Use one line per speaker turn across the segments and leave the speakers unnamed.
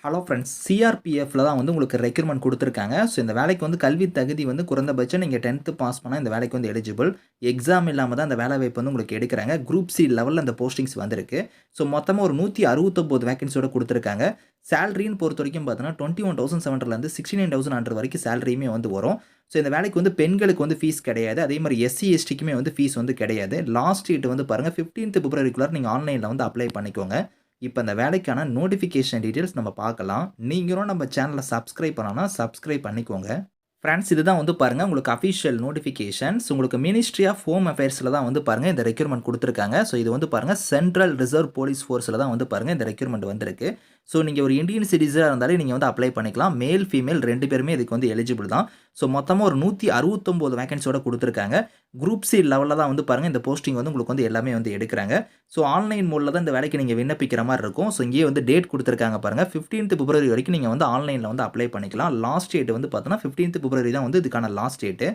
Hello friends, சிஆர்பிஎஃப்ல தான் வந்து உங்களுக்கு ரெக்ரூட்மெண்ட் குடுத்துருக்காங்க. ஸோ இந்த வேலைக்கு வந்து கல்வி தகுதி வந்து குறைந்தபட்சம் நீங்க 10த் பாஸ் பண்ணா இந்த வேலைக்கு வந்து எலிஜிபிள். எக்ஸாம் இல்லாம தான் அந்த வேலைவாய்ப்பு வந்து உங்களுக்கு எடுக்குறாங்க. குரூப் சி லெவல்ல அந்த போஸ்டிங்ஸ் வந்திருக்கு. ஸோ மொத்தமா ஒரு 169 வேக்கன்சியோட குடுத்துருக்காங்க. சேலரின்னு பொறுத்தவரைக்கும் பார்த்தீங்கன்னா, 21,700லேருந்து 69,100 வரைக்கும் சேலரியுமே வந்து வரும். ஸோ இந்த வேலைக்கு வந்து பெண்களுக்கு வந்து ஃபீஸ் கிடையாது. அதே மாரி எஸ்சி, எஸ்டிக்குமே வந்து ஃபீஸ் வந்து கிடையாது. லாஸ்ட் டேட் வந்து பாருங்க 15த் பிப்ரவரிக்குள்ளார நீங்க ஆன்லைன்ல வந்து அப்ளை பண்ணிக்கோங்க. இப்ப இந்த வேலைக்கான நோட்டிஃபிகேஷன் டீட்டெயில்ஸ் நம்ம பார்க்கலாம். நீங்களும் நம்ம சேனல சப்ஸ்கிரைப் பண்ணலனா சப்ஸ்கிரைப் பண்ணிக்கோங்க. ஃபிரெண்ட்ஸ், இதுதான் வந்து பாருங்க உங்களுக்கு அஃபிஷியல் நோட்டிஃபிகேஷன்ஸ். உங்களுக்கு மினிஸ்ட்ரி ஆஃப் ஹோம் அஃபேர்ஸ்ல தான் வந்து பாருங்க இந்த ரெக்ரூட்மெண்ட் குடுத்துருக்காங்க. ஸோ இது வந்து பாருங்க சென்ட்ரல் ரிசர்வ் போலீஸ் ஃபோர்ஸ்ல தான் வந்து பாருங்க இந்த ரெக்ரூட்மெண்ட் வந்திருக்கு. ஸோ நீங்க ஒரு இந்தியன் சிட்டிசனா இருந்தாலே நீங்க வந்து அப்ளை பண்ணிக்கலாம். மேல், ஃபீமேல் 2 பேருமே இதுக்கு வந்து எலிஜிபிள் தான். ஸோ மொத்தமா ஒரு 169 வேக்கன்சியோட குடுத்துருக்காங்க. குரூப் சி லெவல்ல தான் வந்து பாருங்க இந்த போஸ்டிங் வந்து உங்களுக்கு வந்து எல்லாமே வந்து எடுக்குறாங்க. ஸோ ஆன்லைன் மோட்ல தான் இந்த வேலைக்கு நீங்க விண்ணப்பிக்கிற மாரி இருக்கும். ஸோ இங்கேயே வந்து டேட் குடுத்துருக்காங்க பாருங்க. 15த் பிப்ரவரி வரைக்கும் நீங்க வந்து ஆன்லைன்ல வந்து அப்ளை பண்ணிக்கலாம். லாஸ்ட் டேட் வந்து பார்த்தீங்கன்னா 15த் பிப்ரவரி தான் வந்து இதுக்கான லாஸ்ட் டேட்.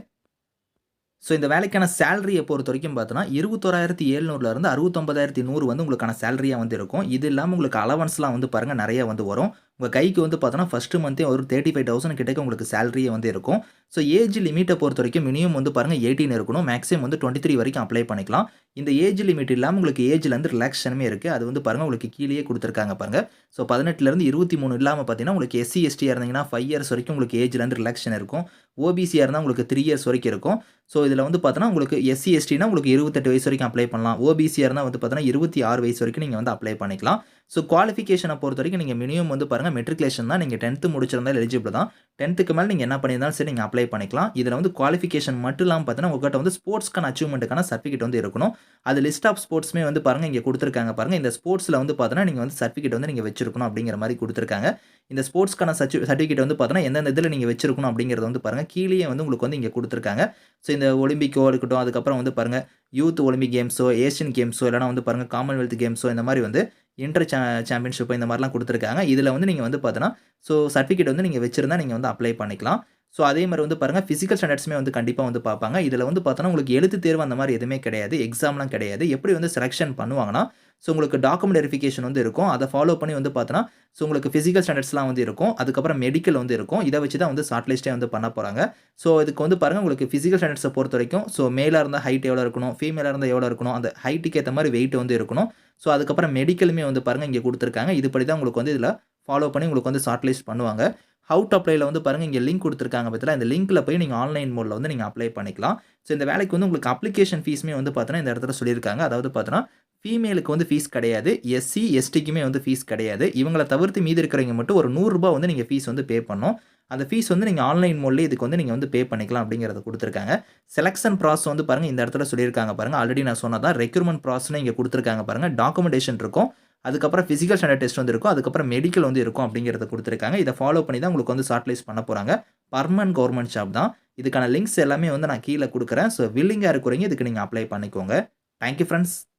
ஸோ இந்த வேலைக்கான சேலரிய பொறுத்தவரைக்கும் பார்த்தோன்னா, 21,700லேருந்து 69,100 வந்து உங்களுக்கான சேலரியா வந்து இருக்கும். இது இல்லாம உங்களுக்கு அலவன்ஸ்லாம் வந்து பாருங்க நெறைய வந்து வரும். உங்க கைக்கு வந்து பார்த்தோன்னா, ஃபர்ஸ்ட் மந்த்தே ஒரு 35,000 கிட்டக்க உங்களுக்கு சேலரியே வந்து இருக்கும். ஸோ ஏஜ் லிமிட்ட பொறுத்தவரைக்கும் மினிமம் வந்து பாருங்க 18 இருக்கணும். மேக்ஸிமம் வந்து 23 வரைக்கும் அப்ளை பண்ணிக்கலாம். இந்த ஏஜ் லிமிட் இல்லாம உங்களுக்கு ஏஜ்லேருந்து ரிலாக்சேஷனுமே இருக்கு. அது வந்து பாருங்க உங்களுக்கு கீழயே குடுத்துருக்காங்க பாருங்க. ஸோ 18லேருந்து 23 இல்லாம பார்த்தீங்கன்னா, உங்களுக்கு எஸ்சி, எஸ்டியா இருந்தீங்கன்னா 5 இயர்ஸ் வரைக்கும் உங்களுக்கு ஏஜ்லேருந்து ரிலாக்சேஷன் இருக்கும். ஓபிசியா இருந்தா உங்களுக்கு 3 இயர்ஸ் வரைக்கும் இருக்கும். ஸோ இதில வந்து பார்த்தோன்னா, உங்களுக்கு எஸ்சி, எஸ்டினா உங்களுக்கு 28 வயசு வரைக்கும் அப்ளை பண்ணலாம். ஓபிசியா இருந்தா வந்து பார்த்தோன்னா, 26 வயசு வரைக்கும் நீங்க வந்து அப்ளை பண்ணிக்கலாம். ஸோ குவாலிஃபிகேஷன பொறுத்தவரைக்கும் நீங்க மினிமம் வந்து பாருங்க மெட்ரிகுலேஷன் தான். நீங்க 10த் முடிச்சிருந்தாலும் எலிஜிபிள் தான். 10த்துக்கு மேல நீங்க என்ன பண்ணியிருந்தாலும் சரி நீங்க அப்ளை பண்ணிக்கலாம். இதில வந்து குவாலிஃபிகேஷன் மட்டும் இல்லாம பார்த்தீங்கன்னா, உங்ககிட்ட வந்து ஸ்போர்ட்ஸ்க்கான அச்சீவ்மென்ட்க்கான சர்டிஃபிகேட் வந்து இருக்கணும். அது லிஸ்ட் ஆஃப் ஸ்போர்ட்ஸ்மே வந்து பாருங்க இங்க குடுத்துருக்காங்க பாருங்க. இந்த ஸ்போர்ட்ஸ்ல வந்து பார்த்தோன்னா, நீங்க வந்து சர்டிஃபிகேட் வந்து நீங்க வச்சிருக்கணும் அப்படிங்கிற மாரி குடுத்துருக்காங்க. இந்த ஸ்போர்ட்ஸ்க்கான சர்டிஃபிகேட் வந்து பார்த்தோன்னா, எந்தெந்த இதில நீங்க வச்சிருக்கணும் அப்படிங்கிறத வந்து பாருங்க. கீழயே வந்து உங்களுக்கு வந்து இங்க குடுத்துருக்காங்க. ஸோ இந்த ஒலிம்பிக்கோ இருக்கட்டும், அதுக்கப்புறம் வந்து பாருங்க யூத் ஒலிம்பிக் கேம்ஸோ, ஏசியன் கேம்ஸோ இல்லன்னா வந்து பாருங்க காமன்வெல்த் கேம்ஸோ இந்த மாரி வந்து இன்டர் சாம்பியன்ஷிப் இந்த மாரிலாம் குடுத்துருக்காங்க. இதில வந்து நீங்க வந்து பார்த்தோன்னா, ஸோ சர்டிஃபிகேட் வந்து நீங்க வச்சிருந்தா நீங்க வந்து அப்ளை பண்ணிக்கலாம். ஸோ அதே மாரி வந்து பாருங்க பிசிக்கல் ஸ்டாண்டர்ட்ஸ்மே வந்து கண்டிப்பா வந்து பார்ப்பாங்க. இதில வந்து பார்த்தோன்னா, உங்களுக்கு எழுத்துத் தேர்வு அந்த மாரி எதுவுமே கிடையாது. எக்ஸாம்லாம் கிடையாது. எப்படி வந்து செலக்ஷன் பண்ணுவாங்கன்னா, ஸோ உங்களுக்கு டாக்குமெண்ட் வெரிஃபிகேஷன் வந்து இருக்கும். அத ஃபாலோ பண்ணி வந்து பார்த்தோன்னா, ஸோ உங்களுக்கு பிசிக்கல் ஸ்டாண்டர்ட்ஸ்லாம் வந்து இருக்கும். அதுக்கப்புறம் மெடிக்கல் வந்து இருக்கும். இத வச்சு தான் வந்து ஷார்ட் லிஸ்ட்டே வந்து பண்ண போறாங்க. ஸோ இதுக்கு வந்து பாருங்க உங்களுக்கு பிசிக்கல் ஸ்டாண்டர்ட்ஸ பொறுத்தவரைக்கும், ஸோ மேலா இருந்தா ஹைட் எவ்வளோ இருக்கணும், ஃபீமேலா இருந்தா எவ்வளோ இருக்கணும், அந்த ஹைட்டுக்கு ஏத்த மாரி வெயிட் வந்து இருக்கணும். ஸோ அதுக்கப்புறம் மெடிக்கலுமே வந்து பாருங்க இங்க குடுத்துருக்காங்க. இதுபடி தான் உங்களுக்கு வந்து இதில ஃபாலோ பண்ணி உங்களுக்கு வந்து ஷார்ட் லிஸ்ட் பண்ணுவாங்க. ஹவ் டூ அப்ளைல வந்து பாருங்க இங்க லிங்க் குடுத்துருக்காங்க பார்த்தீங்களா, இந்த லிங்க்ல போய் நீங்க ஆன்லைன் மோட்ல வந்து நீங்க அப்ளை பண்ணிக்கலாம். ஸோ இந்த வேலைக்கு வந்து உங்களுக்கு அப்ளிகேஷன் ஃபீஸுமே வந்து பார்த்தோன்னா, இந்த இடத்துல சொல்லியிருக்காங்க. அதாவது பார்த்தோன்னா, ஃபீமேலுக்கு வந்து ஃபீஸ் கிடையாது. எஸ்சி, எஸ்டிக்குமே வந்து ஃபீஸ் கிடையாது. இவங்கள தவிர்த்து மீதி இருக்கிறவங்க மட்டும் ஒரு ரூ. 100 வந்து நீங்க ஃபீஸ் வந்து பே பண்ணணும். அந்த ஃபீஸ் வந்து நீங்க ஆன்லைன் மோட்லயே இதுக்கு வந்து நீங்க வந்து பே பண்ணிக்கலாம் அப்படிங்கிறத குடுத்துருக்காங்க. செலக்ஷன் ப்ராசஸ் வந்து பாருங்க இந்த இடத்துல சொல்லியிருக்காங்க பாருங்க. ஆல்ரெடி நான் சொன்னது தான் ரெக்ரூட்மெண்ட் ப்ராசஸ்ன்னு இங்க குடுத்துருக்காங்க பாருங்க. டாக்குமெண்டேஷன் இருக்கும். அதுக்கப்புறம் பிசிக்கல் ஸ்டாண்டர்ட் டெஸ்ட் வந்து இருக்கும். அதுக்கப்புறம் மெடிக்கல் வந்து இருக்கும் அப்படிங்கிறத குடுத்துருக்காங்க. இத ஃபாலோ பண்ணி தான் உங்களுக்கு வந்து ஷார்ட் லிஸ்ட் பண்ண போறாங்க. பெர்மனன்ட் கவர்ன்மென்ட் ஜாப் தான். இதுக்கான லிங்க்ஸ் எல்லாமே வந்து நான் கீழ குடுக்குறேன். ஸோ வில்லிங்கா இருக்கிறவங்க இதுக்கு நீங்க அப்ளை பண்ணிக்கோங்க. Thank you friends.